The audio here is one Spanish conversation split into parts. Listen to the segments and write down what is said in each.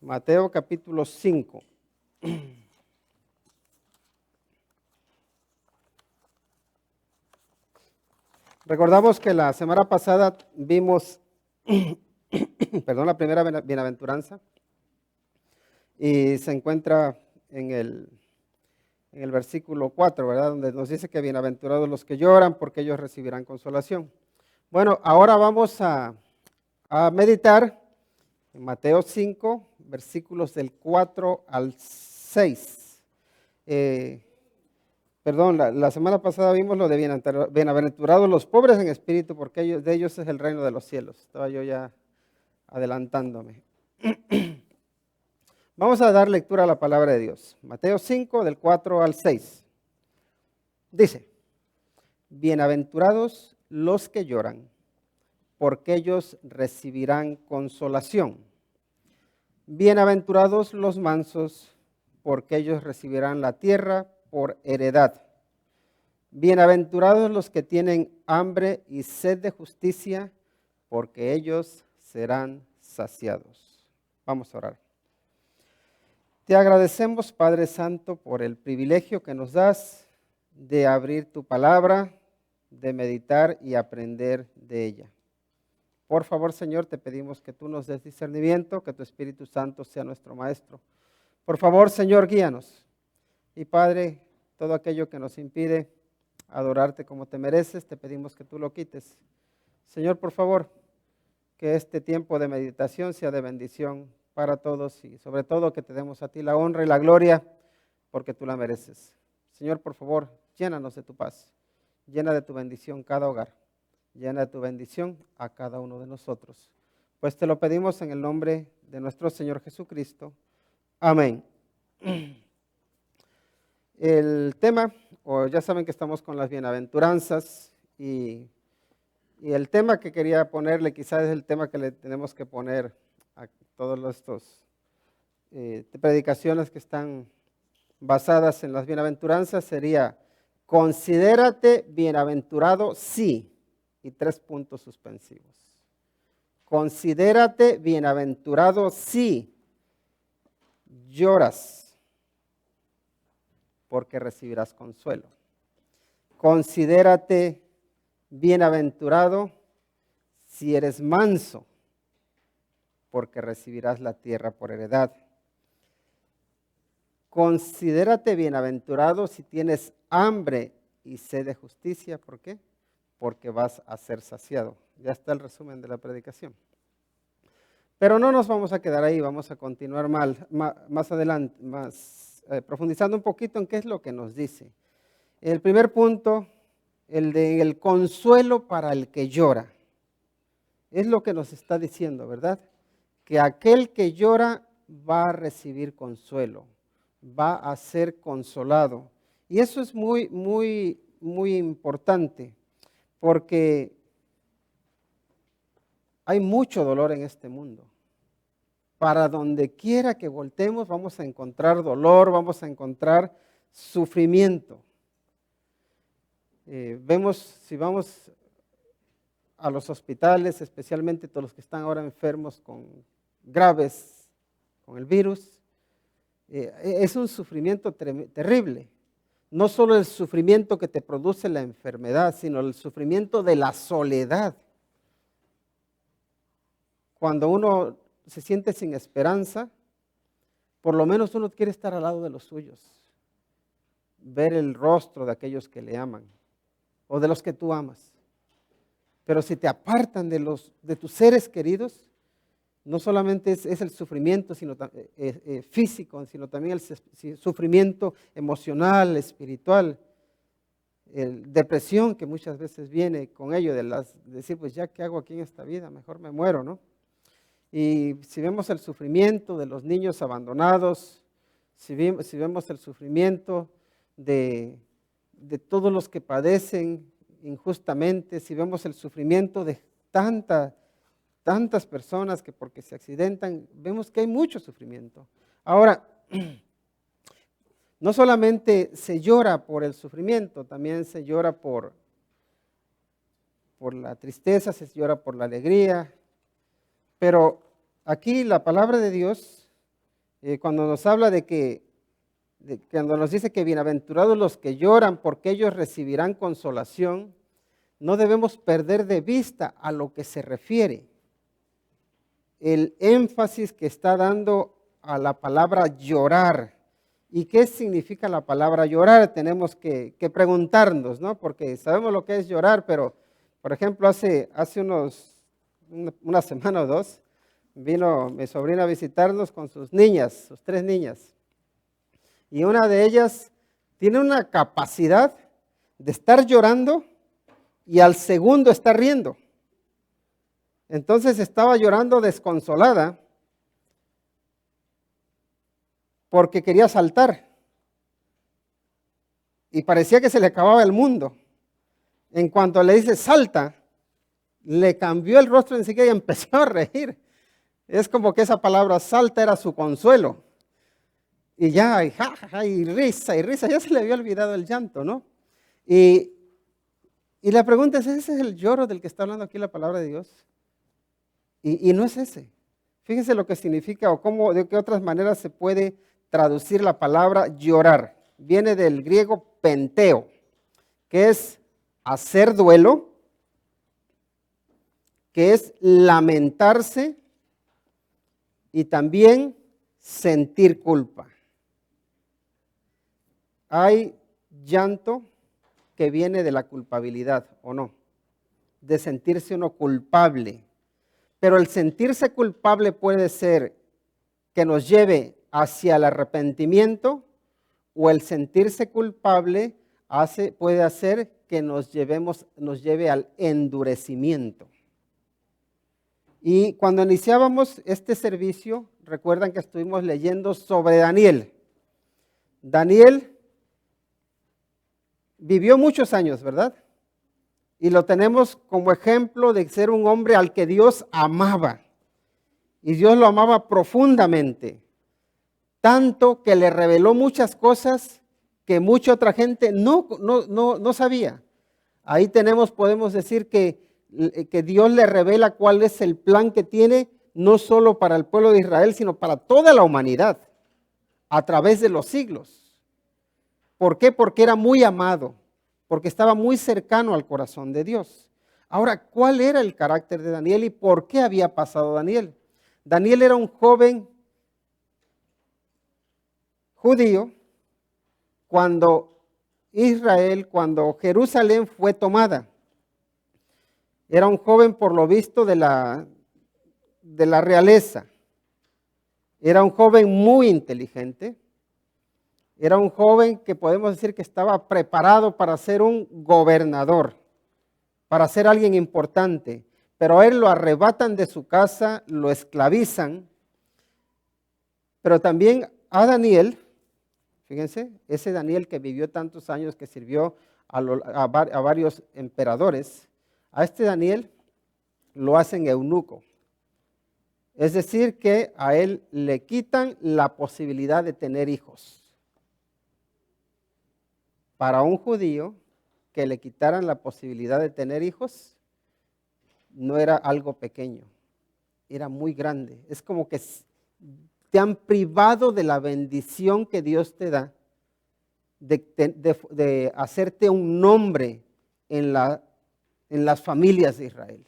Mateo capítulo 5. Recordamos que la semana pasada vimos, la primera bienaventuranza y se encuentra en el versículo 4, ¿verdad? Donde nos dice que bienaventurados los que lloran porque ellos recibirán consolación. Bueno, ahora vamos a meditar en Mateo 5, versículos del 4 al 6. La semana pasada vimos lo de bienaventurados los pobres en espíritu, porque de ellos es el reino de los cielos. Estaba yo ya adelantándome. Vamos a dar lectura a la palabra de Dios. Mateo 5, del 4 al 6. Dice, bienaventurados los que lloran, porque ellos recibirán consolación. Bienaventurados los mansos, porque ellos recibirán la tierra por heredad. Bienaventurados los que tienen hambre y sed de justicia, porque ellos serán saciados. Vamos a orar. Te agradecemos, Padre Santo, por el privilegio que nos das de abrir tu palabra, de meditar y aprender de ella. Por favor, Señor, te pedimos que tú nos des discernimiento, que tu Espíritu Santo sea nuestro Maestro. Por favor, Señor, guíanos. Y Padre, todo aquello que nos impide adorarte como te mereces, te pedimos que tú lo quites. Señor, por favor, que este tiempo de meditación sea de bendición para todos y sobre todo que te demos a ti la honra y la gloria porque tú la mereces. Señor, por favor, llénanos de tu paz, llena de tu bendición cada hogar, llena de tu bendición a cada uno de nosotros. Pues te lo pedimos en el nombre de nuestro Señor Jesucristo. Amén. El tema, ya saben que estamos con las bienaventuranzas y el tema que quería ponerle quizás es el tema que le tenemos que poner a todos estos predicaciones que están basadas en las bienaventuranzas sería, considérate bienaventurado sí, y 3 puntos suspensivos. Considérate bienaventurado si lloras, porque recibirás consuelo. Considérate bienaventurado si eres manso, porque recibirás la tierra por heredad. Considérate bienaventurado si tienes hambre y sed de justicia. ¿Por qué? Porque vas a ser saciado. Ya está el resumen de la predicación. Pero no nos vamos a quedar ahí, vamos a continuar más adelante, profundizando un poquito en qué es lo que nos dice. El primer punto, el del consuelo para el que llora. Es lo que nos está diciendo, ¿verdad? Que aquel que llora va a recibir consuelo, va a ser consolado. Y eso es muy, muy, muy importante, porque hay mucho dolor en este mundo. Para donde quiera que voltemos vamos a encontrar dolor, vamos a encontrar sufrimiento. Si vamos a los hospitales, especialmente todos los que están ahora enfermos graves con el virus, es un sufrimiento terrible. No solo el sufrimiento que te produce la enfermedad, sino el sufrimiento de la soledad. Cuando uno se siente sin esperanza, por lo menos uno quiere estar al lado de los suyos, ver el rostro de aquellos que le aman o de los que tú amas. Pero si te apartan de tus seres queridos, no solamente es el sufrimiento físico, sino también el sufrimiento emocional, espiritual, depresión que muchas veces viene con ello, decir, pues ya, ¿qué hago aquí en esta vida? Mejor me muero, ¿no? Y si vemos el sufrimiento de los niños abandonados, si vemos el sufrimiento de todos los que padecen injustamente, si vemos el sufrimiento de tantas personas que porque se accidentan, vemos que hay mucho sufrimiento. Ahora, no solamente se llora por el sufrimiento, también se llora por la tristeza, se llora por la alegría, pero aquí la palabra de Dios cuando nos habla cuando nos dice que bienaventurados los que lloran porque ellos recibirán consolación, no debemos perder de vista a lo que se refiere. El énfasis que está dando a la palabra llorar. ¿Y qué significa la palabra llorar? Tenemos que preguntarnos, ¿no? Porque sabemos lo que es llorar, pero, por ejemplo, hace una semana o dos, vino mi sobrina a visitarnos con sus niñas, sus 3 niñas. Y una de ellas tiene una capacidad de estar llorando y al segundo estar riendo. Entonces estaba llorando desconsolada porque quería saltar. Y parecía que se le acababa el mundo. En cuanto le dice salta, le cambió el rostro enseguida y empezó a reír. Es como que esa palabra salta era su consuelo. Y ya, y jajaja, y risa, ya se le había olvidado el llanto, ¿no? Y la pregunta es, ¿ese es el lloro del que está hablando aquí la palabra de Dios? Y no es ese. Fíjense lo que significa o de qué otras maneras se puede traducir la palabra llorar. Viene del griego penteo, que es hacer duelo, que es lamentarse y también sentir culpa. Hay llanto que viene de la culpabilidad, ¿o no? De sentirse uno culpable. Pero el sentirse culpable puede ser que nos lleve hacia el arrepentimiento, o el sentirse culpable puede hacer que nos lleve al endurecimiento. Y cuando iniciábamos este servicio, recuerdan que estuvimos leyendo sobre Daniel. Daniel vivió muchos años, ¿verdad? Y lo tenemos como ejemplo de ser un hombre al que Dios amaba. Y Dios lo amaba profundamente. Tanto que le reveló muchas cosas que mucha otra gente no sabía. Ahí podemos decir que Dios le revela cuál es el plan que tiene, no solo para el pueblo de Israel, sino para toda la humanidad, a través de los siglos. ¿Por qué? Porque era muy amado, porque estaba muy cercano al corazón de Dios. Ahora, ¿cuál era el carácter de Daniel y por qué había pasado Daniel? Daniel era un joven judío cuando Jerusalén fue tomada. Era un joven, por lo visto, de la realeza. Era un joven muy inteligente. Era un joven que podemos decir que estaba preparado para ser un gobernador, para ser alguien importante. Pero a él lo arrebatan de su casa, lo esclavizan. Pero también a Daniel, fíjense, ese Daniel que vivió tantos años, que sirvió a varios emperadores, a este Daniel lo hacen eunuco. Es decir, que a él le quitan la posibilidad de tener hijos. Para un judío, que le quitaran la posibilidad de tener hijos, no era algo pequeño, era muy grande. Es como que te han privado de la bendición que Dios te da, de hacerte un nombre en las familias de Israel.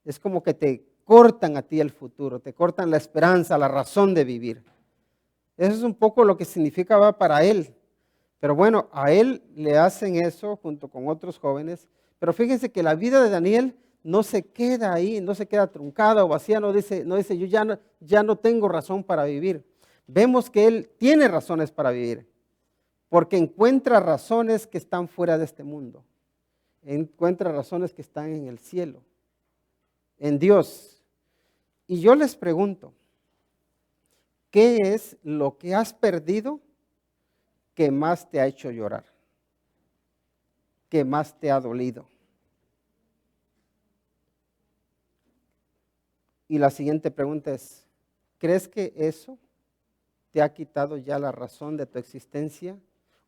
Es como que te cortan a ti el futuro, te cortan la esperanza, la razón de vivir. Eso es un poco lo que significaba para él. Pero bueno, a él le hacen eso junto con otros jóvenes. Pero fíjense que la vida de Daniel no se queda ahí, no se queda truncada o vacía, no dice yo ya no tengo razón para vivir. Vemos que él tiene razones para vivir, porque encuentra razones que están fuera de este mundo. Encuentra razones que están en el cielo, en Dios. Y yo les pregunto, ¿qué es lo que has perdido que más te ha hecho llorar? ¿Qué más te ha dolido? Y la siguiente pregunta es, ¿crees que eso te ha quitado ya la razón de tu existencia?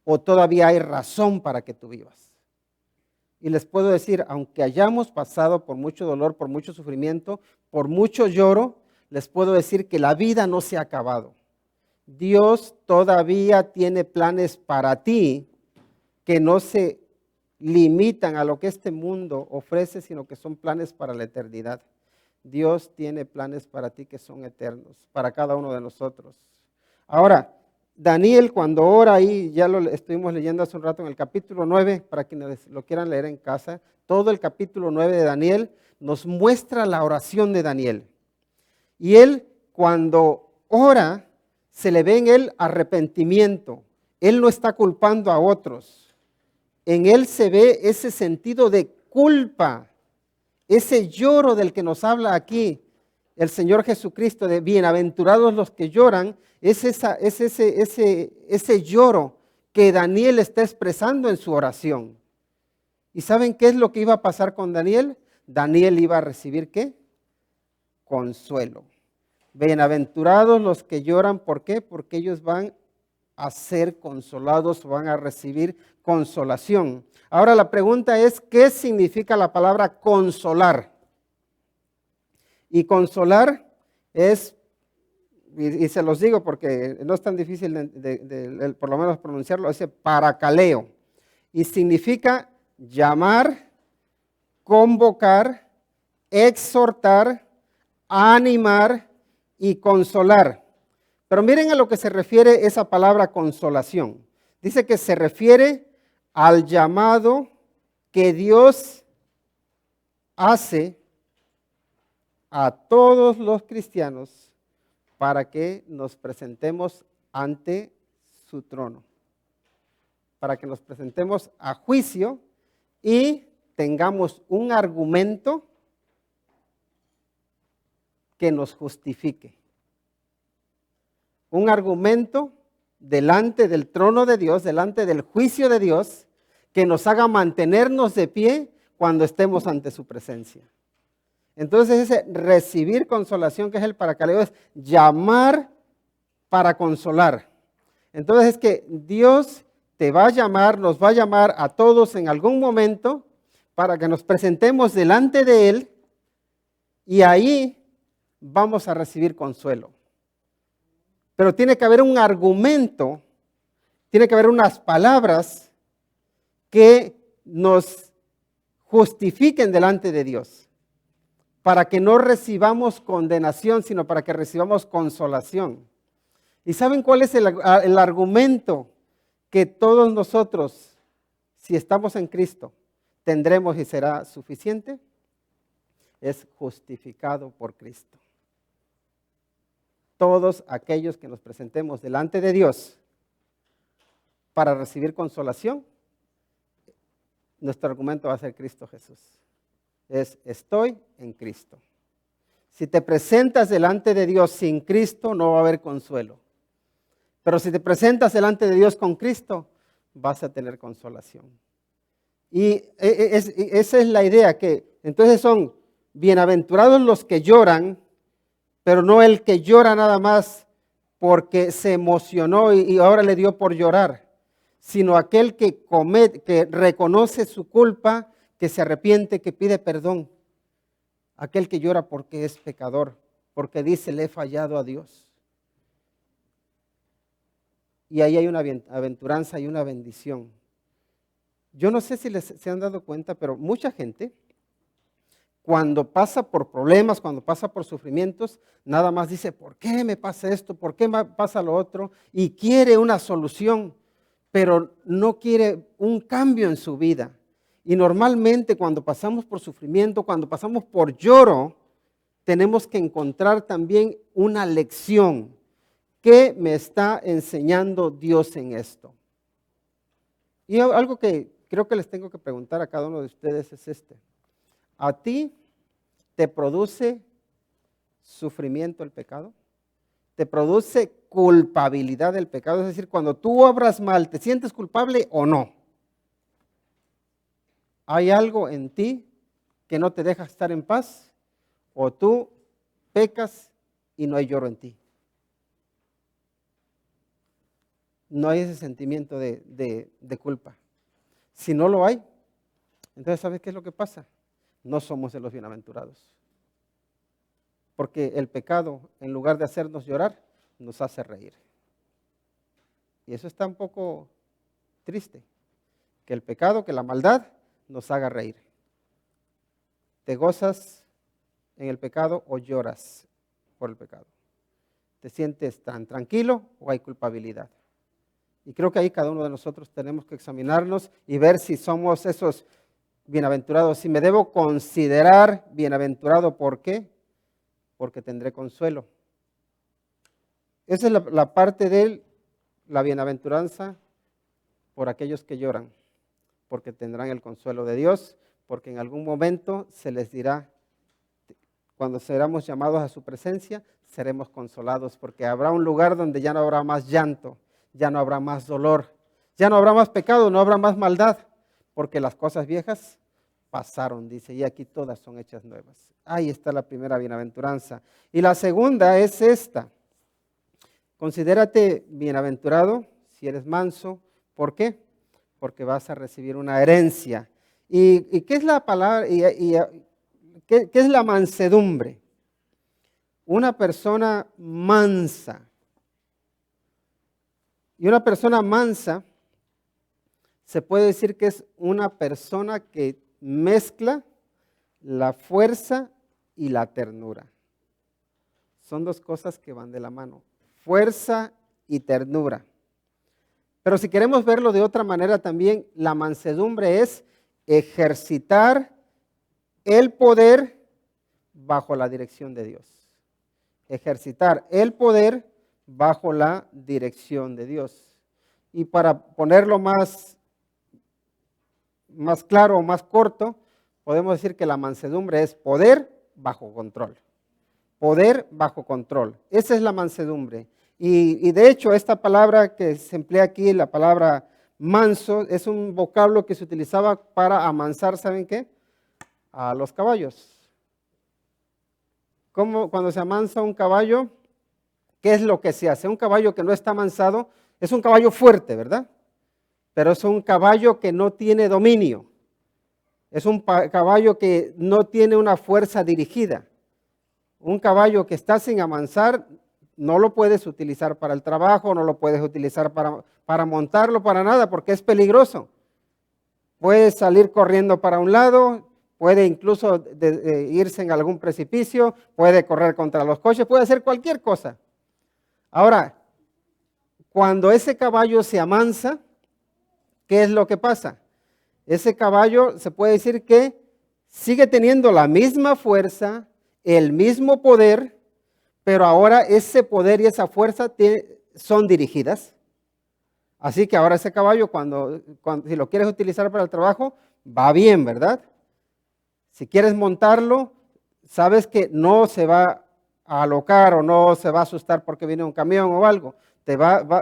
¿O todavía hay razón para que tú vivas? Y les puedo decir, aunque hayamos pasado por mucho dolor, por mucho sufrimiento, por mucho lloro, les puedo decir que la vida no se ha acabado. Dios todavía tiene planes para ti que no se limitan a lo que este mundo ofrece, sino que son planes para la eternidad. Dios tiene planes para ti que son eternos, para cada uno de nosotros. Ahora, Daniel cuando ora ahí, ya lo estuvimos leyendo hace un rato en el capítulo 9, para quienes lo quieran leer en casa, todo el capítulo 9 de Daniel nos muestra la oración de Daniel. Y él cuando ora, se le ve en él arrepentimiento. Él no está culpando a otros. En él se ve ese sentido de culpa, ese lloro del que nos habla aquí el Señor Jesucristo, de bienaventurados los que lloran, es ese lloro que Daniel está expresando en su oración. ¿Y saben qué es lo que iba a pasar con Daniel? Daniel iba a recibir ¿qué? Consuelo. Bienaventurados los que lloran, ¿por qué? Porque ellos van a ser consolados, van a recibir consolación. Ahora la pregunta es, ¿qué significa la palabra consolar? Y consolar es, y se los digo porque no es tan difícil por lo menos pronunciarlo, es paracaleo. Y significa llamar, convocar, exhortar, animar y consolar. Pero miren a lo que se refiere esa palabra consolación. Dice que se refiere al llamado que Dios hace a todos los cristianos para que nos presentemos ante su trono, para que nos presentemos a juicio y tengamos un argumento que nos justifique. Un argumento delante del trono de Dios, delante del juicio de Dios, que nos haga mantenernos de pie cuando estemos ante su presencia. Entonces ese recibir consolación, que es el paracaleo, es llamar para consolar. Entonces es que Dios te va a llamar, nos va a llamar a todos en algún momento para que nos presentemos delante de Él y ahí vamos a recibir consuelo. Pero tiene que haber un argumento, tiene que haber unas palabras que nos justifiquen delante de Dios, para que no recibamos condenación, sino para que recibamos consolación. ¿Y saben cuál es el argumento que todos nosotros, si estamos en Cristo, tendremos y será suficiente? Es justificado por Cristo. Todos aquellos que nos presentemos delante de Dios para recibir consolación, nuestro argumento va a ser Cristo Jesús. Es estoy en Cristo. Si te presentas delante de Dios sin Cristo, no va a haber consuelo. Pero si te presentas delante de Dios con Cristo, vas a tener consolación. Y esa es la idea, que entonces son bienaventurados los que lloran, pero no el que llora nada más porque se emocionó y ahora le dio por llorar, sino aquel que reconoce su culpa, que se arrepiente, que pide perdón. Aquel que llora porque es pecador, porque dice, le he fallado a Dios. Y ahí hay una aventuranza y una bendición. Yo no sé si se han dado cuenta, pero mucha gente, cuando pasa por problemas, cuando pasa por sufrimientos, nada más dice, ¿por qué me pasa esto? ¿Por qué me pasa lo otro? Y quiere una solución, pero no quiere un cambio en su vida. Y normalmente cuando pasamos por sufrimiento, cuando pasamos por lloro, tenemos que encontrar también una lección. ¿Qué me está enseñando Dios en esto? Y algo que creo que les tengo que preguntar a cada uno de ustedes es este. ¿A ti te produce sufrimiento el pecado? ¿Te produce culpabilidad el pecado? Es decir, cuando tú obras mal, ¿te sientes culpable o no? ¿Hay algo en ti que no te deja estar en paz? ¿O tú pecas y no hay lloro en ti? No hay ese sentimiento de culpa. Si no lo hay, entonces ¿sabes qué es lo que pasa? No somos de los bienaventurados. Porque el pecado, en lugar de hacernos llorar, nos hace reír. Y eso está un poco triste, que el pecado, que la maldad nos haga reír. ¿Te gozas en el pecado o lloras por el pecado? ¿Te sientes tan tranquilo o hay culpabilidad? Y creo que ahí cada uno de nosotros tenemos que examinarnos y ver si somos esos bienaventurados. Si me debo considerar bienaventurado, ¿por qué? Porque tendré consuelo. Esa es la parte de la bienaventuranza por aquellos que lloran, porque tendrán el consuelo de Dios, porque en algún momento se les dirá, cuando seremos llamados a su presencia, seremos consolados, porque habrá un lugar donde ya no habrá más llanto, ya no habrá más dolor, ya no habrá más pecado, no habrá más maldad, porque las cosas viejas pasaron, dice, y aquí todas son hechas nuevas. Ahí está la primera bienaventuranza. Y la segunda es esta. Considérate bienaventurado si eres manso. ¿Por qué? Porque vas a recibir una herencia. ¿Y qué es la palabra? ¿Qué es la mansedumbre? Una persona mansa. Y una persona mansa se puede decir que es una persona que mezcla la fuerza y la ternura. Son dos cosas que van de la mano, fuerza y ternura. Pero si queremos verlo de otra manera también, la mansedumbre es ejercitar el poder bajo la dirección de Dios. Ejercitar el poder bajo la dirección de Dios. Y para ponerlo más claro o más corto, podemos decir que la mansedumbre es poder bajo control. Poder bajo control. Esa es la mansedumbre. Y de hecho, esta palabra que se emplea aquí, la palabra manso, es un vocablo que se utilizaba para amansar, ¿saben qué? A los caballos. Como cuando se amansa un caballo, ¿qué es lo que se hace? Un caballo que no está amansado es un caballo fuerte, ¿verdad? Pero es un caballo que no tiene dominio. Es un caballo que no tiene una fuerza dirigida. Un caballo que está sin amansar, no lo puedes utilizar para el trabajo, no lo puedes utilizar para montarlo, para nada, porque es peligroso. Puede salir corriendo para un lado, puede incluso irse en algún precipicio, puede correr contra los coches, puede hacer cualquier cosa. Ahora, cuando ese caballo se amansa, ¿qué es lo que pasa? Ese caballo se puede decir que sigue teniendo la misma fuerza, el mismo poder, pero ahora ese poder y esa fuerza son dirigidas. Así que ahora ese caballo, si lo quieres utilizar para el trabajo, va bien, ¿verdad? Si quieres montarlo, sabes que no se va a alocar o no se va a asustar porque viene un camión o algo.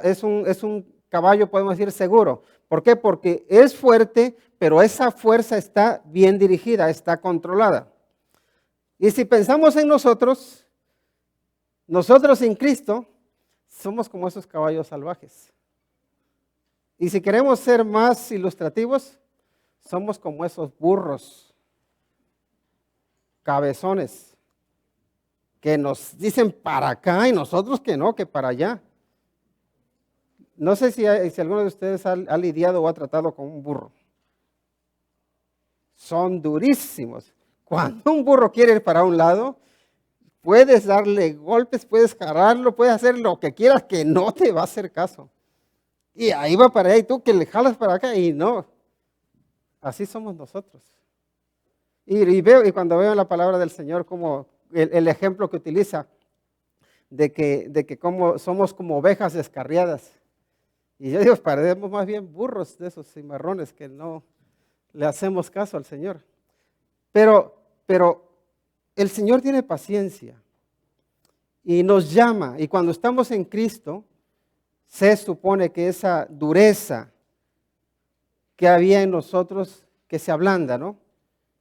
Es un caballo, podemos decir, seguro. ¿Por qué? Porque es fuerte, pero esa fuerza está bien dirigida, está controlada. Y si pensamos en nosotros sin Cristo, somos como esos caballos salvajes. Y si queremos ser más ilustrativos, somos como esos burros cabezones que nos dicen para acá y nosotros que no, que para allá. No sé si alguno de ustedes ha lidiado o ha tratado con un burro. Son durísimos. Cuando un burro quiere ir para un lado, puedes darle golpes, puedes jararlo, puedes hacer lo que quieras, que no te va a hacer caso. Y ahí va para allá y tú que le jalas para acá y no. Así somos nosotros. Y cuando veo la palabra del Señor como el ejemplo que utiliza de que como somos como ovejas descarriadas. Y yo digo, parecemos más bien burros de esos cimarrones que no le hacemos caso al Señor. Pero el Señor tiene paciencia y nos llama. Y cuando estamos en Cristo, se supone que esa dureza que había en nosotros, que se ablanda, ¿no?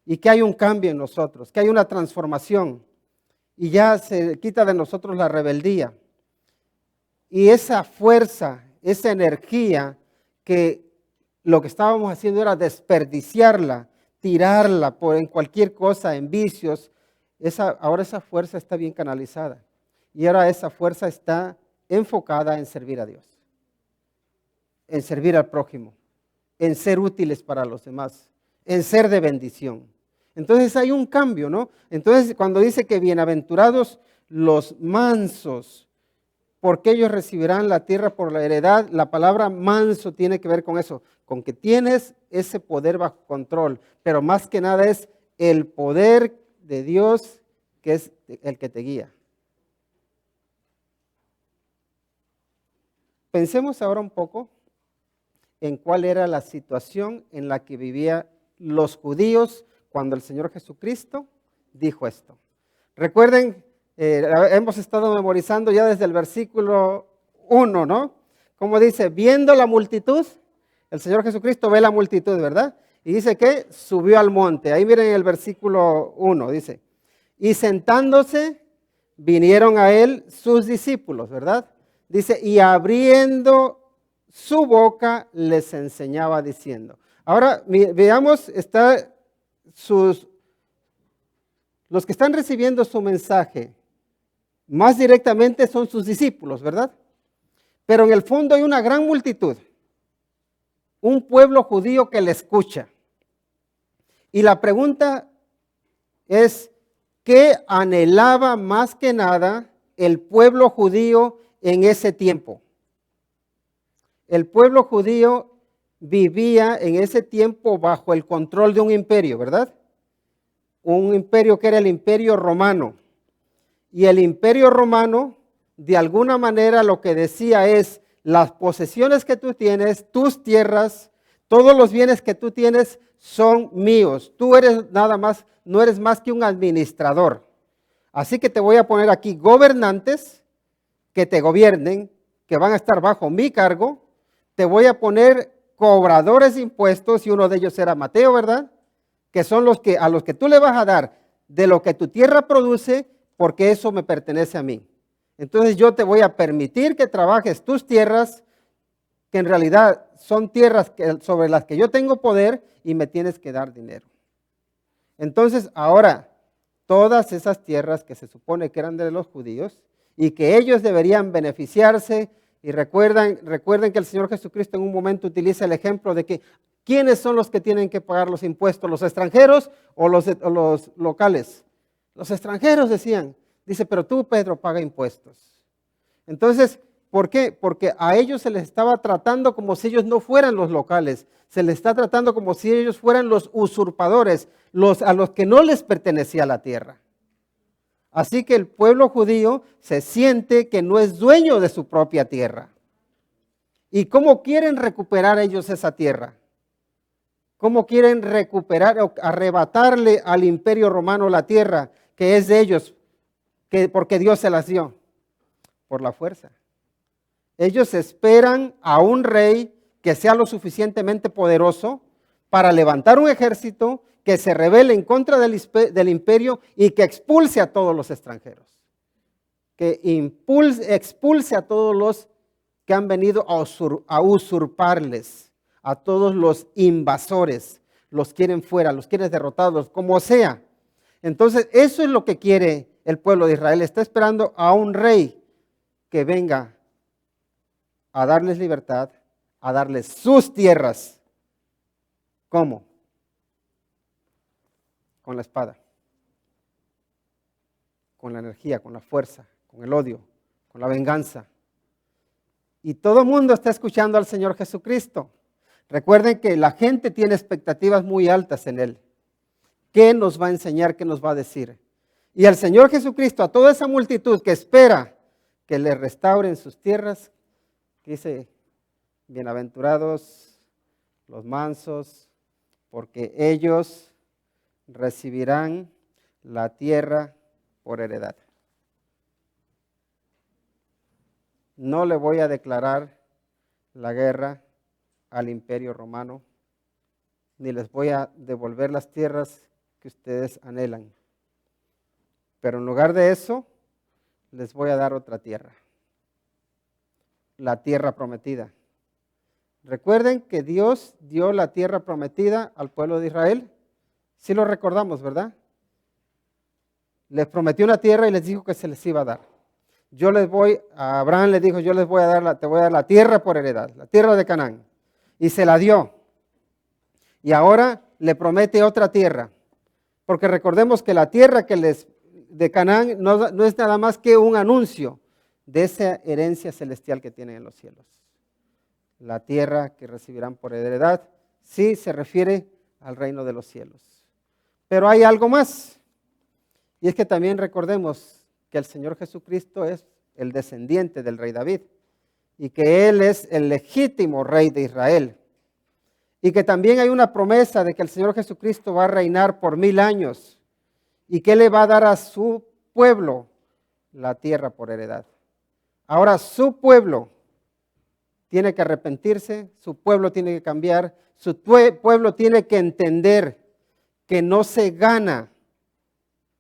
Y que hay un cambio en nosotros, que hay una transformación. Y ya se quita de nosotros la rebeldía. Y esa fuerza, esa energía que lo que estábamos haciendo era desperdiciarla, tirarla en cualquier cosa, en vicios, ahora esa fuerza está bien canalizada. Y ahora esa fuerza está enfocada en servir a Dios, en servir al prójimo, en ser útiles para los demás, en ser de bendición. Entonces hay un cambio, ¿no? Entonces cuando dice que bienaventurados los mansos, porque ellos recibirán la tierra por la heredad, la palabra manso tiene que ver con eso, con que tienes ese poder bajo control, pero más que nada es el poder de Dios que es el que te guía. Pensemos ahora un poco en cuál era la situación en la que vivían los judíos cuando el Señor Jesucristo dijo esto. Recuerden, hemos estado memorizando ya desde el versículo 1, ¿no? Como dice, viendo la multitud, el Señor Jesucristo ve la multitud, ¿verdad? Y dice que subió al monte. Ahí miren el versículo 1, dice, y sentándose vinieron a él sus discípulos, ¿verdad? Dice, y abriendo su boca les enseñaba diciendo. Ahora veamos, los que están recibiendo su mensaje más directamente son sus discípulos, ¿verdad? Pero en el fondo hay una gran multitud, un pueblo judío que le escucha. Y la pregunta es, ¿qué anhelaba más que nada el pueblo judío en ese tiempo? El pueblo judío vivía en ese tiempo bajo el control de un imperio, ¿verdad? Un imperio que era el imperio romano. Y el imperio romano, de alguna manera, lo que decía es, las posesiones que tú tienes, tus tierras, todos los bienes que tú tienes son míos. Tú eres nada más, no eres más que un administrador. Así que te voy a poner aquí gobernantes que te gobiernen, que van a estar bajo mi cargo. Te voy a poner cobradores de impuestos, y uno de ellos era Mateo, ¿verdad? Que son a los que tú le vas a dar de lo que tu tierra produce, porque eso me pertenece a mí. Entonces yo te voy a permitir que trabajes tus tierras, que en realidad son tierras sobre las que yo tengo poder, y me tienes que dar dinero. Entonces ahora, todas esas tierras que se supone que eran de los judíos y que ellos deberían beneficiarse, y recuerden que el Señor Jesucristo en un momento utiliza el ejemplo de que ¿quiénes son los que tienen que pagar los impuestos? ¿Los extranjeros o los locales? Los extranjeros decían. Dice, pero tú, Pedro, paga impuestos. Entonces, ¿por qué? Porque a ellos se les estaba tratando como si ellos no fueran los locales. Se les está tratando como si ellos fueran los usurpadores, a los que no les pertenecía la tierra. Así que el pueblo judío se siente que no es dueño de su propia tierra. ¿Y cómo quieren recuperar ellos esa tierra? ¿Cómo quieren recuperar o arrebatarle al imperio romano la tierra que es de ellos, porque Dios se las dio? Por la fuerza. Ellos esperan a un rey que sea lo suficientemente poderoso para levantar un ejército que se rebele en contra del imperio y que expulse a todos los extranjeros. Que expulse a todos los que han venido a usurparles, a todos los invasores. Los quieren fuera, los quieren derrotados, como sea. Entonces, eso es lo que quiere el pueblo de Israel. Está esperando a un rey que venga a darles libertad, a darles sus tierras. ¿Cómo? Con la espada, con la energía, con la fuerza, con el odio, con la venganza. Y todo el mundo está escuchando al Señor Jesucristo. Recuerden que la gente tiene expectativas muy altas en Él. ¿Qué nos va a enseñar? ¿Qué nos va a decir? Y al Señor Jesucristo, a toda esa multitud que espera que le restauren sus tierras, dice, bienaventurados los mansos, porque ellos recibirán la tierra por heredad. No le voy a declarar la guerra al imperio romano, ni les voy a devolver las tierras que ustedes anhelan. Pero en lugar de eso, les voy a dar otra tierra, la tierra prometida. Recuerden que Dios dio la tierra prometida al pueblo de Israel. Sí lo recordamos, ¿verdad? les prometió una tierra y les dijo que se les iba a dar. A Abraham le dijo, yo te voy a dar la tierra por heredad, la tierra de Canaán. Y se la dio. Y ahora le promete otra tierra. Porque recordemos que la tierra de Canaán no es nada más que un anuncio de esa herencia celestial que tienen en los cielos. La tierra que recibirán por heredad, sí se refiere al reino de los cielos. Pero hay algo más. Y es que también recordemos que el Señor Jesucristo es el descendiente del rey David y que Él es el legítimo rey de Israel. Y que también hay una promesa de que el Señor Jesucristo va a reinar por 1000 años y que le va a dar a su pueblo la tierra por heredad. Ahora su pueblo tiene que arrepentirse, su pueblo tiene que cambiar, su pueblo tiene que entender que no se gana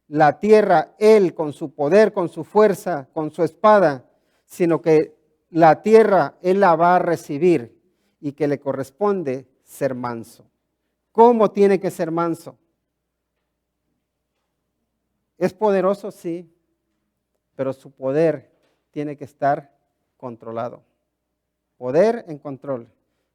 la tierra él con su poder, con su fuerza, con su espada, sino que la tierra él la va a recibir y que le corresponde ser manso. ¿Cómo tiene que ser manso? ¿Es poderoso? Sí, pero su poder tiene que estar controlado. Poder en control.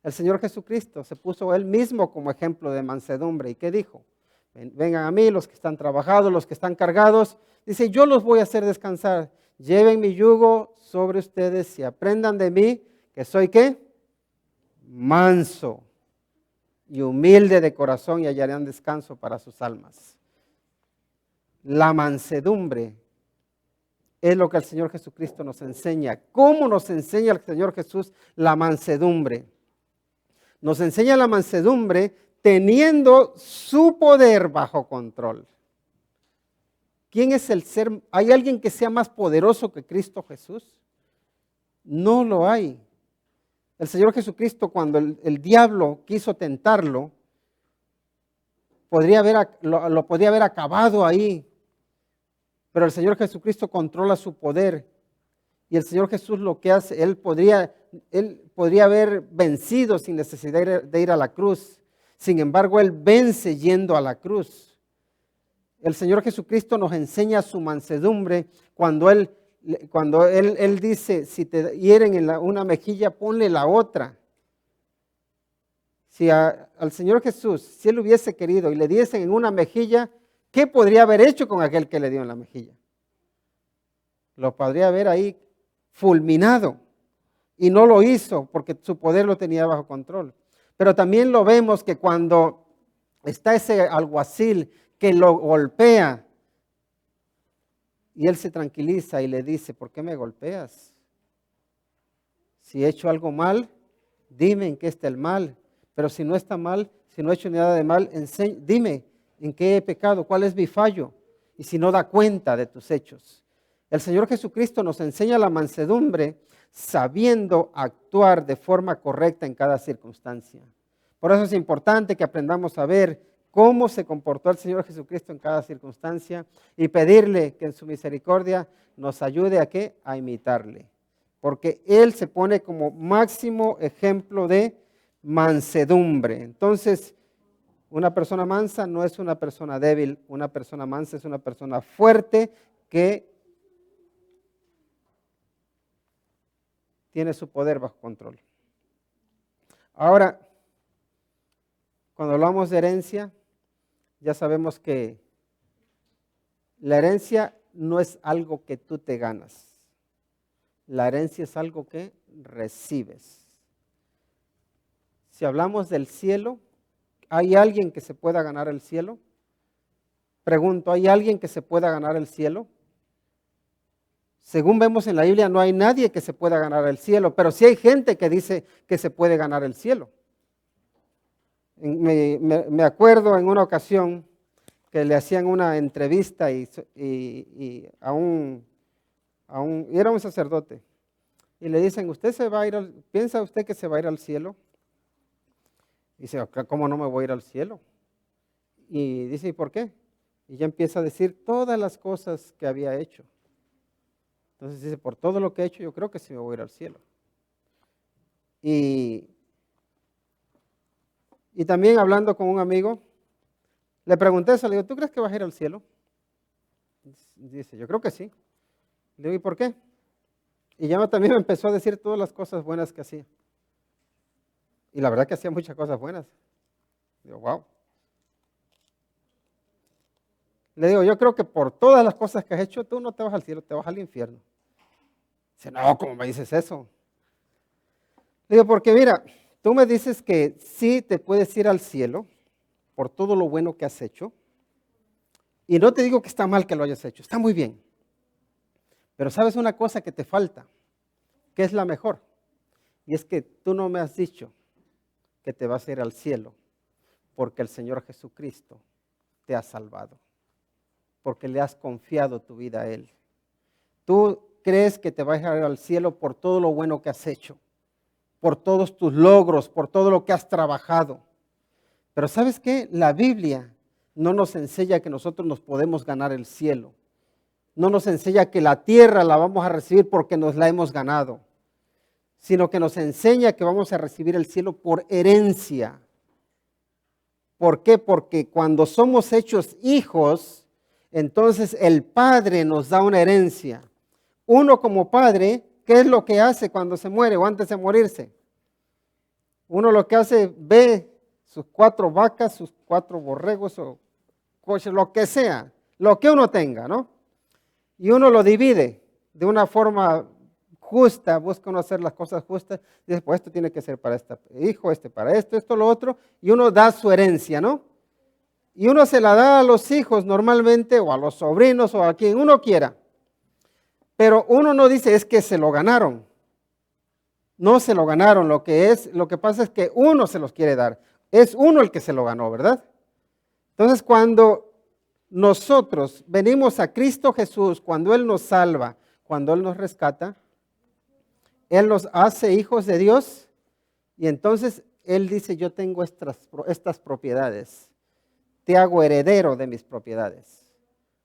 El Señor Jesucristo se puso Él mismo como ejemplo de mansedumbre. ¿Y qué dijo? Vengan a mí los que están trabajados, los que están cargados. Dice, yo los voy a hacer descansar. Lleven mi yugo sobre ustedes y aprendan de mí, que soy ¿qué? Manso y humilde de corazón y hallarán descanso para sus almas. La mansedumbre es lo que el Señor Jesucristo nos enseña. ¿Cómo nos enseña el Señor Jesús la mansedumbre? Nos enseña la mansedumbre teniendo su poder bajo control. ¿Quién es el ser? ¿Hay alguien que sea más poderoso que Cristo Jesús? No lo hay. El Señor Jesucristo, cuando el diablo quiso tentarlo, lo podría haber acabado ahí. Pero el Señor Jesucristo controla su poder. Y el Señor Jesús lo que hace, Él podría haber vencido sin necesidad de ir a la cruz. Sin embargo, Él vence yendo a la cruz. El Señor Jesucristo nos enseña su mansedumbre cuando Él dice, si te hieren en una mejilla, ponle la otra. Si al Señor Jesús, si Él hubiese querido y le diesen en una mejilla, ¿qué podría haber hecho con aquel que le dio en la mejilla? Lo podría haber ahí fulminado y no lo hizo porque su poder lo tenía bajo control. Pero también lo vemos que cuando está ese alguacil que lo golpea y él se tranquiliza y le dice, ¿por qué me golpeas? Si he hecho algo mal, dime en qué está el mal. Pero si no está mal, si no he hecho nada de mal, dime en qué he pecado, cuál es mi fallo. Y si no, da cuenta de tus hechos. El Señor Jesucristo nos enseña la mansedumbre sabiendo actuar de forma correcta en cada circunstancia. Por eso es importante que aprendamos a ver cómo se comportó el Señor Jesucristo en cada circunstancia y pedirle que en su misericordia nos ayude ¿a qué? A imitarle. Porque Él se pone como máximo ejemplo de mansedumbre. Entonces, una persona mansa no es una persona débil, una persona mansa es una persona fuerte que tiene su poder bajo control. Ahora, cuando hablamos de herencia, ya sabemos que la herencia no es algo que tú te ganas. La herencia es algo que recibes. Si hablamos del cielo, ¿hay alguien que se pueda ganar el cielo? Pregunto, ¿hay alguien que se pueda ganar el cielo? Según vemos en la Biblia, no hay nadie que se pueda ganar el cielo, pero sí hay gente que dice que se puede ganar el cielo. Me acuerdo en una ocasión que le hacían una entrevista y era un sacerdote, y le dicen, ¿piensa usted que se va a ir al cielo? Y dice, ¿cómo no me voy a ir al cielo? Y dice, ¿y por qué? Y ya empieza a decir todas las cosas que había hecho. Entonces dice, por todo lo que he hecho, yo creo que sí me voy a ir al cielo. Y también hablando con un amigo, le pregunté eso, le digo, ¿tú crees que vas a ir al cielo? Dice, yo creo que sí. Le digo, ¿y por qué? Y ya también me empezó a decir todas las cosas buenas que hacía. Y la verdad que hacía muchas cosas buenas. Digo, wow. Le digo, yo creo que por todas las cosas que has hecho, tú no te vas al cielo, te vas al infierno. Dice, no, ¿cómo me dices eso? Le digo, porque mira, tú me dices que sí te puedes ir al cielo por todo lo bueno que has hecho. Y no te digo que está mal que lo hayas hecho, está muy bien. Pero sabes una cosa que te falta, que es la mejor. Y es que tú no me has dicho que te vas a ir al cielo porque el Señor Jesucristo te ha salvado, porque le has confiado tu vida a Él. Tú crees que te vas a ir al cielo por todo lo bueno que has hecho, por todos tus logros, por todo lo que has trabajado. Pero ¿sabes qué? La Biblia no nos enseña que nosotros nos podemos ganar el cielo. No nos enseña que la tierra la vamos a recibir porque nos la hemos ganado, sino que nos enseña que vamos a recibir el cielo por herencia. ¿Por qué? Porque cuando somos hechos hijos, entonces el Padre nos da una herencia. Uno como padre, ¿qué es lo que hace cuando se muere o antes de morirse? Uno lo que hace, ve sus 4 vacas, sus 4 borregos o coches, lo que sea, lo que uno tenga, ¿no? Y uno lo divide de una forma justa, busca uno hacer las cosas justas, y dice, pues esto tiene que ser para este hijo, este para esto, lo otro, y uno da su herencia, ¿no? Y uno se la da a los hijos normalmente, o a los sobrinos, o a quien uno quiera. Pero uno no dice es que se lo ganaron. No se lo ganaron, lo que pasa es que uno se los quiere dar. Es uno el que se lo ganó, ¿verdad? Entonces, cuando nosotros venimos a Cristo Jesús, cuando Él nos salva, cuando Él nos rescata, Él nos hace hijos de Dios y entonces Él dice, yo tengo estas propiedades, te hago heredero de mis propiedades.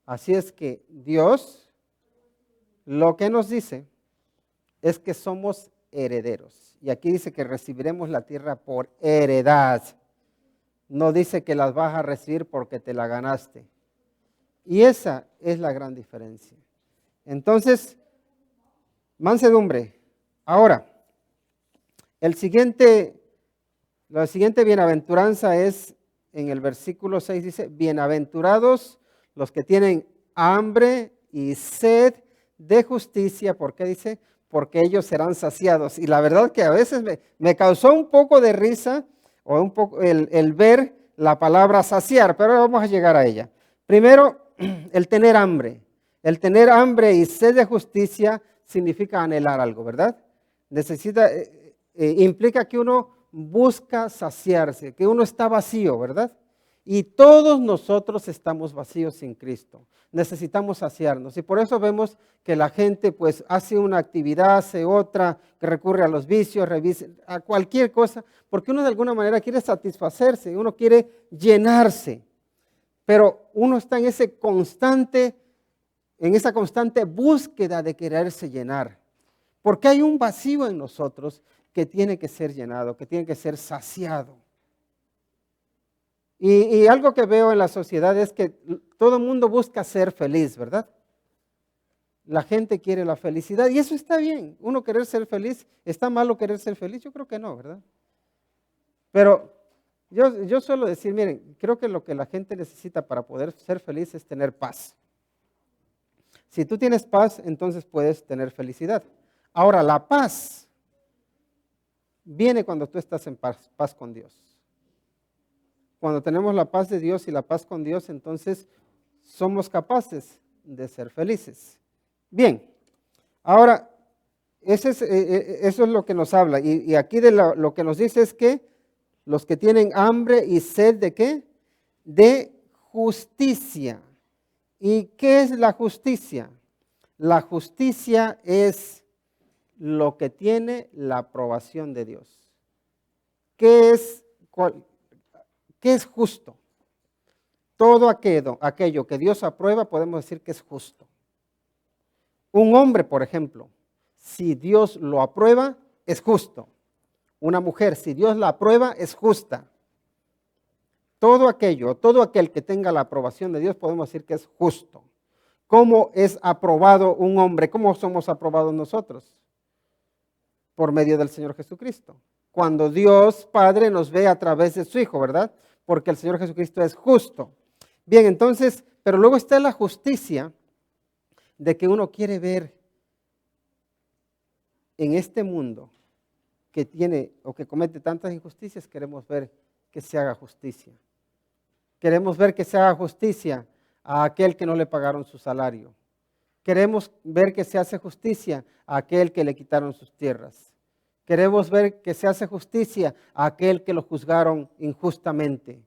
Así es que Dios lo que nos dice es que somos herederos. Y aquí dice que recibiremos la tierra por heredad. No dice que las vas a recibir porque te la ganaste. Y esa es la gran diferencia. Entonces, mansedumbre. Ahora, la siguiente bienaventuranza es en el versículo 6, dice, bienaventurados los que tienen hambre y sed de justicia. ¿Por qué dice? Porque ellos serán saciados. Y la verdad que a veces me causó un poco de risa o un poco el ver la palabra saciar, pero ahora vamos a llegar a ella. Primero, el tener hambre. El tener hambre y sed de justicia significa anhelar algo, ¿verdad? Implica que uno busca saciarse, que uno está vacío, ¿verdad? Y todos nosotros estamos vacíos sin Cristo. Necesitamos saciarnos. Y por eso vemos que la gente pues hace una actividad, hace otra, que recurre a los vicios, a cualquier cosa, porque uno de alguna manera quiere satisfacerse, uno quiere llenarse. Pero uno está en esa constante búsqueda de quererse llenar. Porque hay un vacío en nosotros que tiene que ser llenado, que tiene que ser saciado. Y algo que veo en la sociedad es que todo el mundo busca ser feliz, ¿verdad? La gente quiere la felicidad y eso está bien. Uno querer ser feliz, ¿está malo querer ser feliz? Yo creo que no, ¿verdad? Pero yo suelo decir, miren, creo que lo que la gente necesita para poder ser feliz es tener paz. Si tú tienes paz, entonces puedes tener felicidad. Ahora, la paz viene cuando tú estás en paz con Dios. Cuando tenemos la paz de Dios y la paz con Dios, entonces somos capaces de ser felices. Bien, ahora, eso es lo que nos habla. Y aquí lo que nos dice es que los que tienen hambre y sed de ¿qué? De justicia. ¿Y qué es la justicia? La justicia es lo que tiene la aprobación de Dios. ¿Qué es justo? Todo aquello que Dios aprueba podemos decir que es justo. Un hombre, por ejemplo, si Dios lo aprueba, es justo. Una mujer, si Dios la aprueba, es justa. Todo aquel que tenga la aprobación de Dios podemos decir que es justo. ¿Cómo es aprobado un hombre? ¿Cómo somos aprobados nosotros? Por medio del Señor Jesucristo. Cuando Dios Padre nos ve a través de su Hijo, ¿verdad? Porque el Señor Jesucristo es justo. Bien, entonces, pero luego está la justicia de que uno quiere ver en este mundo que tiene o que comete tantas injusticias, queremos ver que se haga justicia. Queremos ver que se haga justicia a aquel que no le pagaron su salario. Queremos ver que se hace justicia a aquel que le quitaron sus tierras. Queremos ver que se hace justicia a aquel que lo juzgaron injustamente.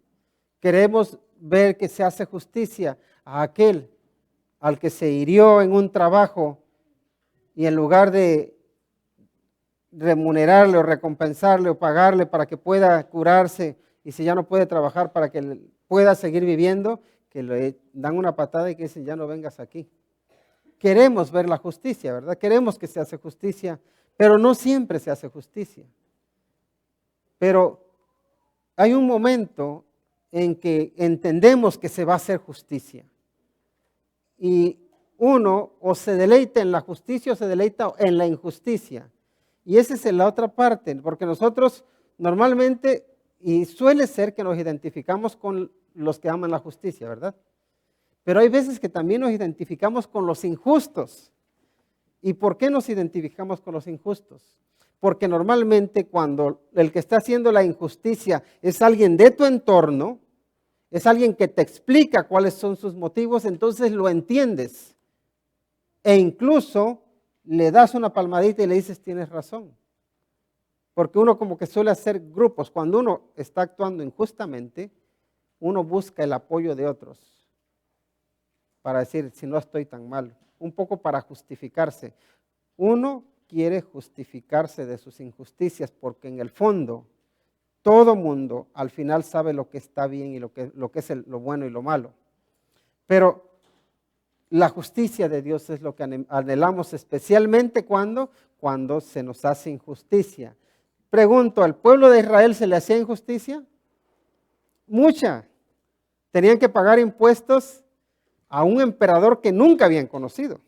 Queremos ver que se hace justicia a aquel al que se hirió en un trabajo y en lugar de remunerarle o recompensarle o pagarle para que pueda curarse y si ya no puede trabajar para que pueda seguir viviendo, que le dan una patada y que dicen ya no vengas aquí. Queremos ver la justicia, ¿verdad? Queremos que se hace justicia, pero no siempre se hace justicia. Pero hay un momento en que entendemos que se va a hacer justicia. Y uno o se deleita en la justicia o se deleita en la injusticia. Y esa es la otra parte, porque nosotros normalmente, y suele ser que nos identificamos con los que aman la justicia, ¿verdad? Pero hay veces que también nos identificamos con los injustos. ¿Y por qué nos identificamos con los injustos? Porque normalmente cuando el que está haciendo la injusticia es alguien de tu entorno, es alguien que te explica cuáles son sus motivos, entonces lo entiendes. E incluso le das una palmadita y le dices, tienes razón. Porque uno como que suele hacer grupos. Cuando uno está actuando injustamente, uno busca el apoyo de otros para decir, si no estoy tan mal, un poco para justificarse. Uno quiere justificarse de sus injusticias porque en el fondo todo mundo al final sabe lo que está bien y lo que es lo bueno y lo malo. Pero la justicia de Dios es lo que anhelamos especialmente cuando se nos hace injusticia. Pregunto, ¿al pueblo de Israel se le hacía injusticia? Mucha. Tenían que pagar impuestos a un emperador que nunca habían conocido.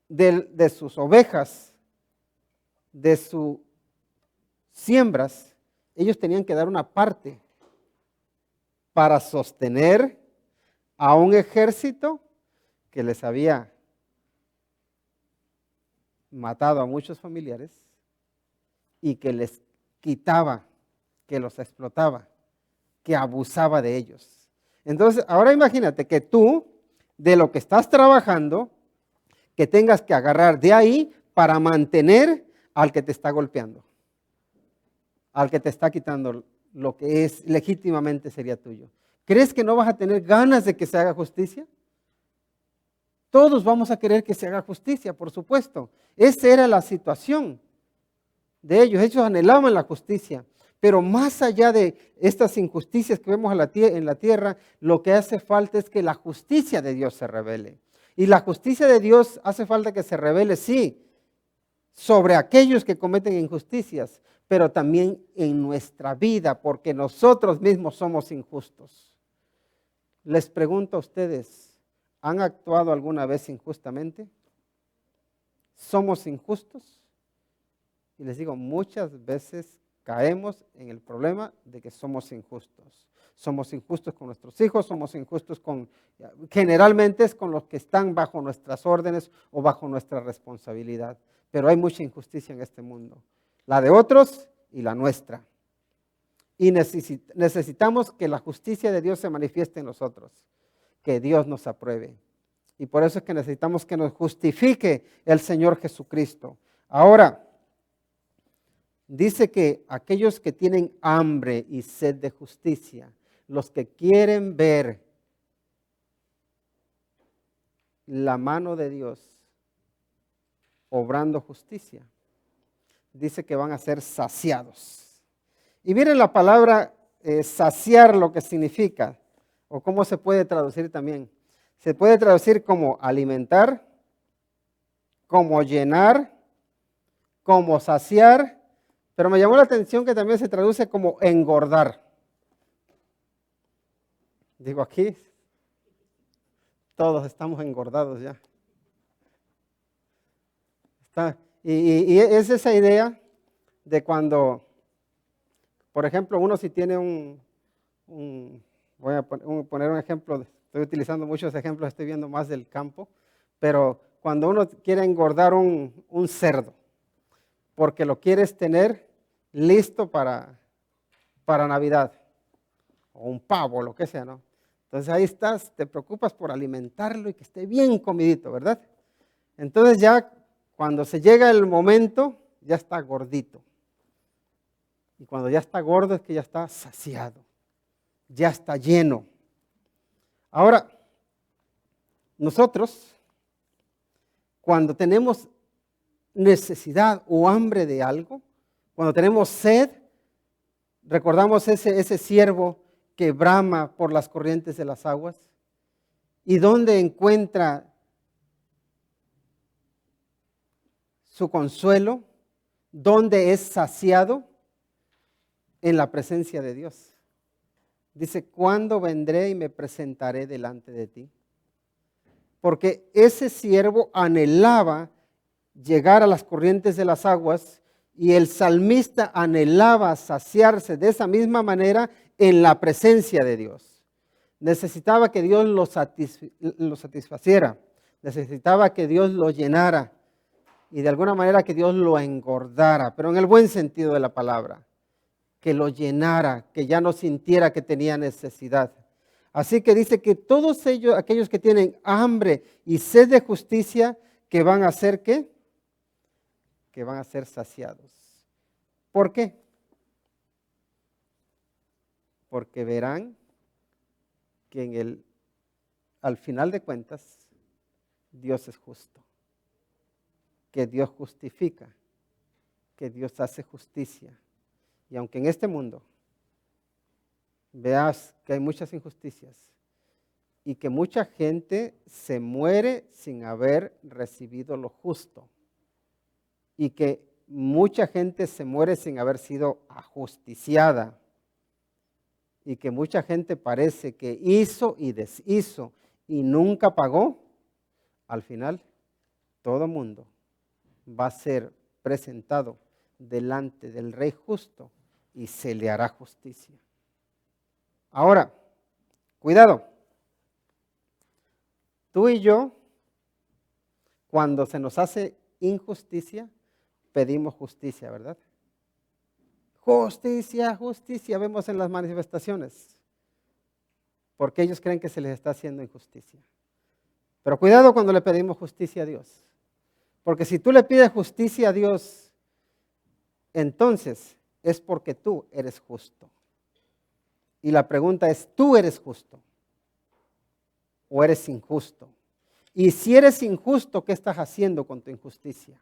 De sus ovejas, de sus siembras, ellos tenían que dar una parte para sostener a un ejército que les había matado a muchos familiares y que les quitaba, que los explotaba, que abusaba de ellos. Entonces, ahora imagínate que tú, de lo que estás trabajando, que tengas que agarrar de ahí para mantener al que te está golpeando, al que te está quitando lo que es legítimamente sería tuyo. ¿Crees que no vas a tener ganas de que se haga justicia? Todos vamos a querer que se haga justicia, por supuesto. Esa era la situación de ellos. Ellos anhelaban la justicia. Pero más allá de estas injusticias que vemos en la tierra, lo que hace falta es que la justicia de Dios se revele. Y la justicia de Dios hace falta que se revele, sí, sobre aquellos que cometen injusticias, pero también en nuestra vida, porque nosotros mismos somos injustos. Les pregunto a ustedes, ¿han actuado alguna vez injustamente? ¿Somos injustos? Y les digo, muchas veces caemos en el problema de que somos injustos. Somos injustos con nuestros hijos, somos injustos generalmente es con los que están bajo nuestras órdenes o bajo nuestra responsabilidad. Pero hay mucha injusticia en este mundo, la de otros y la nuestra. Y necesitamos que la justicia de Dios se manifieste en nosotros, que Dios nos apruebe. Y por eso es que necesitamos que nos justifique el Señor Jesucristo. Ahora, dice que aquellos que tienen hambre y sed de justicia, los que quieren ver la mano de Dios obrando justicia, dice que van a ser saciados. Y miren la palabra saciar, lo que significa, o cómo se puede traducir también. Se puede traducir como alimentar, como llenar, como saciar, pero me llamó la atención que también se traduce como engordar. Digo aquí, todos estamos engordados ya. Y es esa idea de cuando, por ejemplo, uno si tiene voy a poner un ejemplo, estoy utilizando muchos ejemplos, estoy viendo más del campo, pero cuando uno quiere engordar un cerdo, porque lo quieres tener listo para Navidad, o un pavo, lo que sea, ¿no? Entonces ahí estás, te preocupas por alimentarlo y que esté bien comidito, ¿verdad? Entonces ya cuando se llega el momento, ya está gordito. Y cuando ya está gordo es que ya está saciado, ya está lleno. Ahora, nosotros, cuando tenemos necesidad o hambre de algo, cuando tenemos sed, recordamos ese ciervo que brama por las corrientes de las aguas. ¿Y dónde encuentra su consuelo? ¿Dónde es saciado? En la presencia de Dios. Dice, ¿cuándo vendré y me presentaré delante de ti? Porque ese siervo anhelaba llegar a las corrientes de las aguas y el salmista anhelaba saciarse de esa misma manera en la presencia de Dios. Necesitaba que Dios lo satisfaciera, necesitaba que Dios lo llenara y de alguna manera que Dios lo engordara, pero en el buen sentido de la palabra, que lo llenara, que ya no sintiera que tenía necesidad. Así que dice que todos ellos, aquellos que tienen hambre y sed de justicia, que van a ser ¿qué? Que van a ser saciados. ¿Por qué? Porque verán que al final de cuentas, Dios es justo, que Dios justifica, que Dios hace justicia. Y aunque en este mundo veas que hay muchas injusticias y que mucha gente se muere sin haber recibido lo justo y que mucha gente se muere sin haber sido ajusticiada y que mucha gente parece que hizo y deshizo y nunca pagó, al final todo mundo va a ser presentado delante del Rey justo y se le hará justicia. Ahora, cuidado. Tú y yo, cuando se nos hace injusticia, pedimos justicia, ¿verdad? Justicia, justicia, vemos en las manifestaciones, porque ellos creen que se les está haciendo injusticia. Pero cuidado cuando le pedimos justicia a Dios, porque si tú le pides justicia a Dios, entonces es porque tú eres justo. Y la pregunta es, ¿tú eres justo o eres injusto? Y si eres injusto, ¿qué estás haciendo con tu injusticia?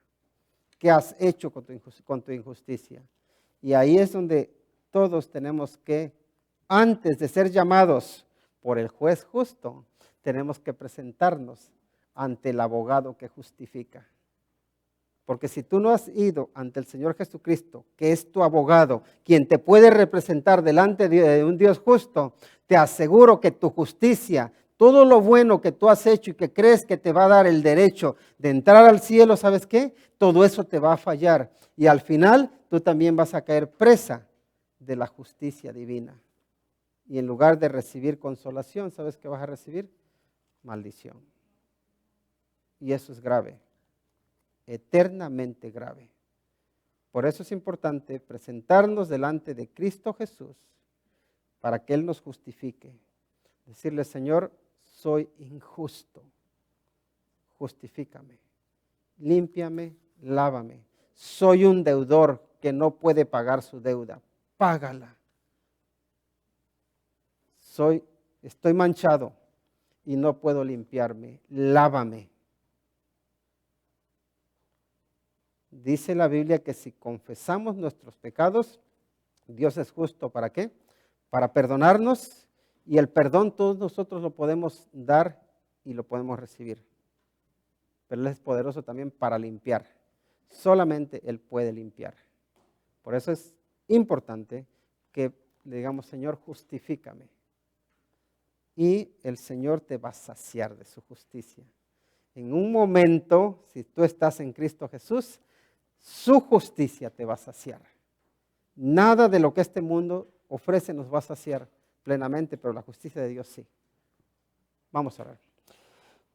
¿Qué has hecho con tu injusticia? Y ahí es donde todos tenemos que, antes de ser llamados por el juez justo, tenemos que presentarnos ante el abogado que justifica. Porque si tú no has ido ante el Señor Jesucristo, que es tu abogado, quien te puede representar delante de un Dios justo, te aseguro que tu justicia, todo lo bueno que tú has hecho y que crees que te va a dar el derecho de entrar al cielo, ¿sabes qué? Todo eso te va a fallar. Y al final tú también vas a caer presa de la justicia divina. Y en lugar de recibir consolación, ¿sabes qué vas a recibir? Maldición. Y eso es grave. Eternamente grave. Por eso es importante presentarnos delante de Cristo Jesús para que Él nos justifique. Decirle, Señor, soy injusto, justifícame, límpiame, lávame. Soy un deudor que no puede pagar su deuda, págala. Estoy manchado y no puedo limpiarme, lávame. Dice la Biblia que si confesamos nuestros pecados, Dios es justo. ¿Para qué? Para perdonarnos, y el perdón todos nosotros lo podemos dar y lo podemos recibir. Pero Él es poderoso también para limpiar. Solamente Él puede limpiar. Por eso es importante que le digamos, Señor, justifícame. y el Señor te va a saciar de su justicia. En un momento, si tú estás en Cristo Jesús, su justicia te va a saciar. Nada de lo que este mundo ofrece nos va a saciar plenamente, pero la justicia de Dios sí. Vamos a orar.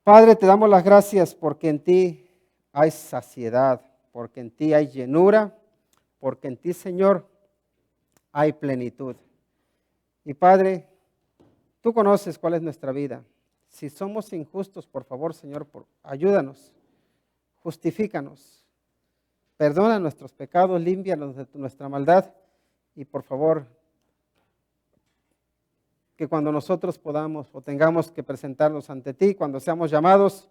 Padre, te damos las gracias porque en ti hay saciedad, porque en ti hay llenura, porque en ti, Señor, hay plenitud. Y Padre, tú conoces cuál es nuestra vida. Si somos injustos, por favor, Señor, ayúdanos, justifícanos, perdona nuestros pecados, límpianos de nuestra maldad y por favor, que cuando nosotros podamos o tengamos que presentarnos ante ti, cuando seamos llamados,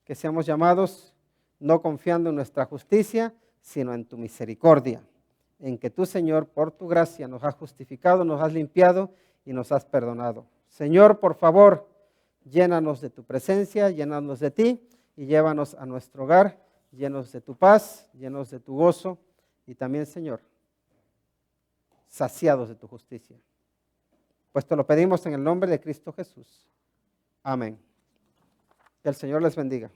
que seamos llamados no confiando en nuestra justicia, sino en tu misericordia, en que tú, Señor, por tu gracia nos has justificado, nos has limpiado y nos has perdonado. Señor, por favor, llénanos de tu presencia, llénanos de ti y llévanos a nuestro hogar, llenos de tu paz, llenos de tu gozo y también, Señor, saciados de tu justicia. Pues te lo pedimos en el nombre de Cristo Jesús. Amén. Que el Señor les bendiga.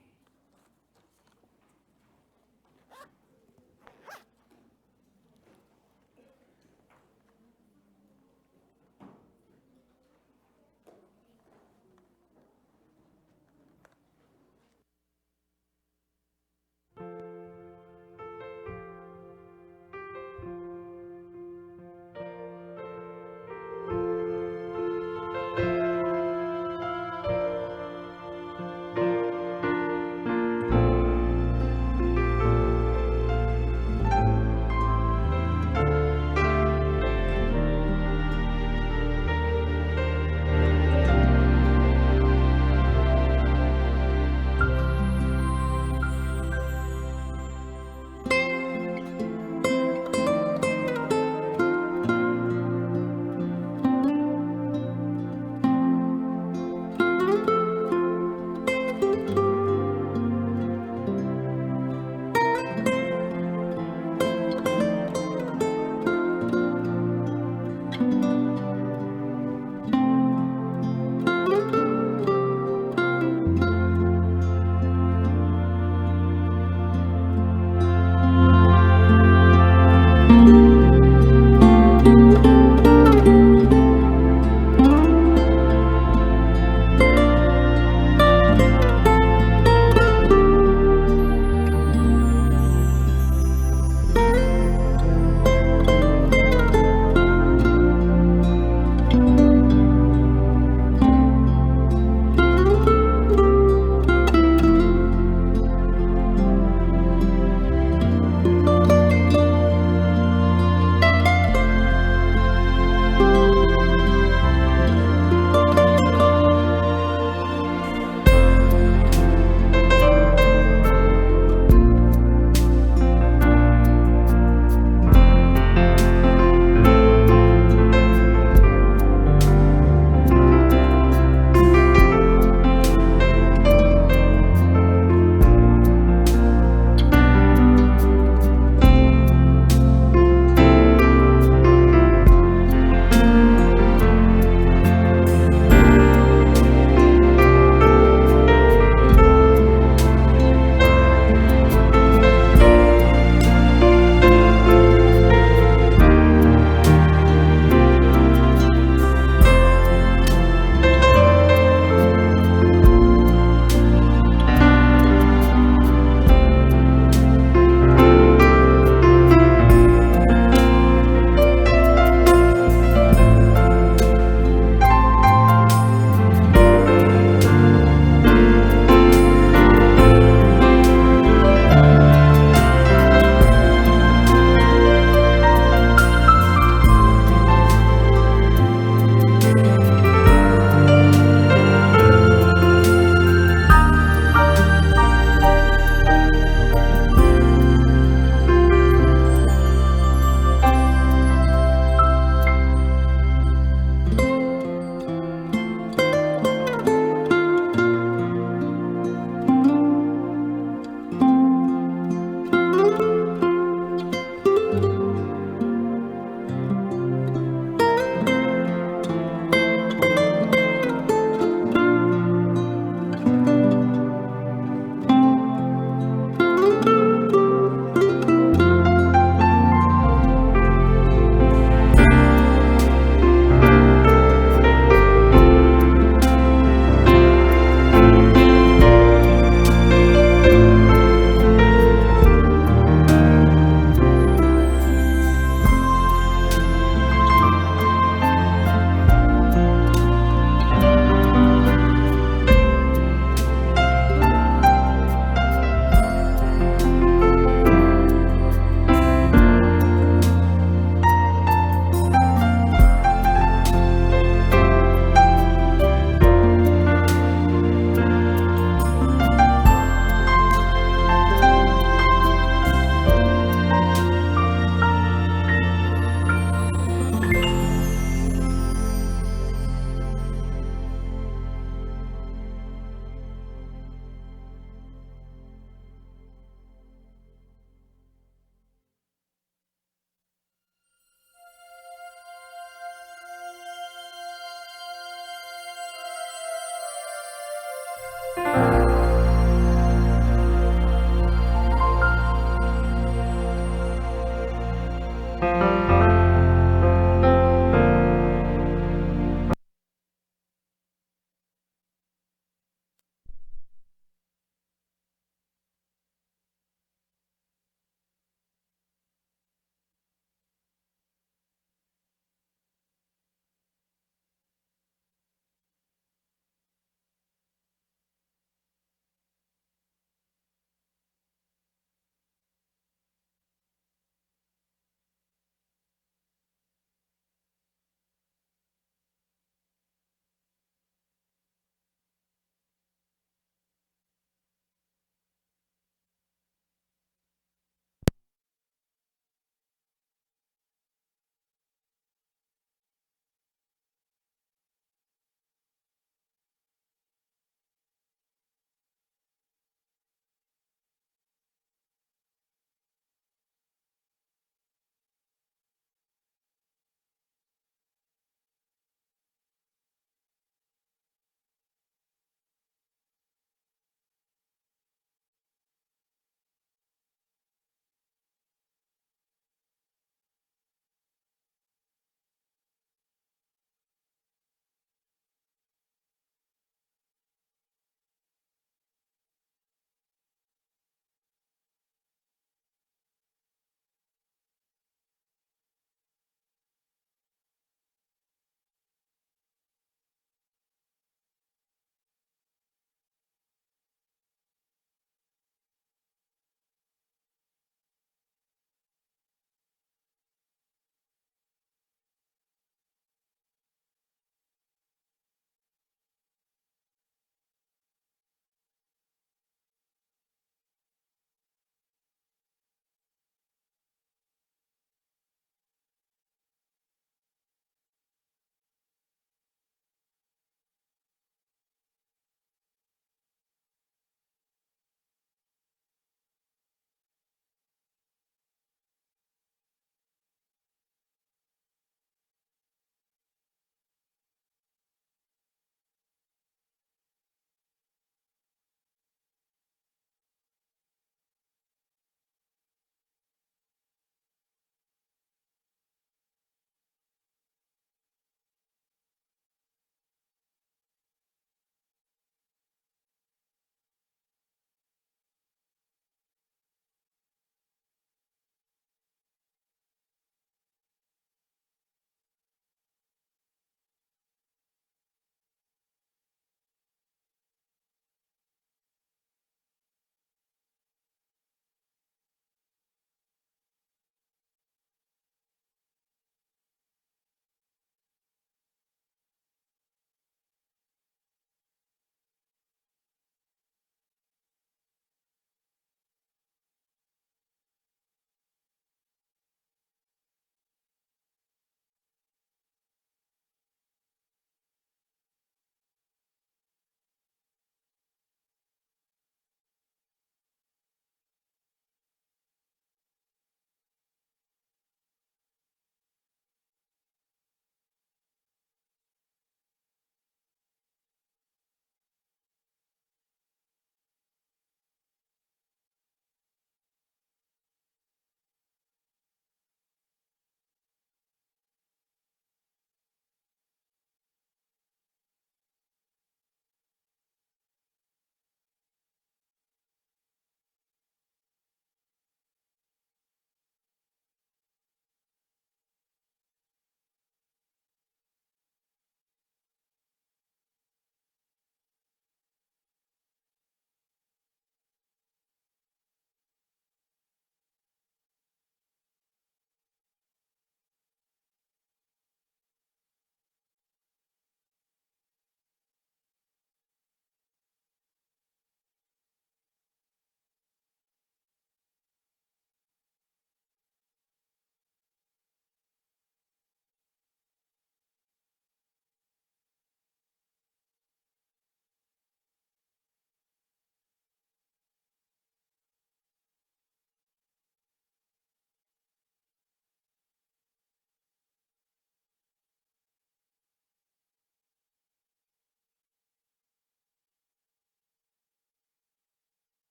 Amén.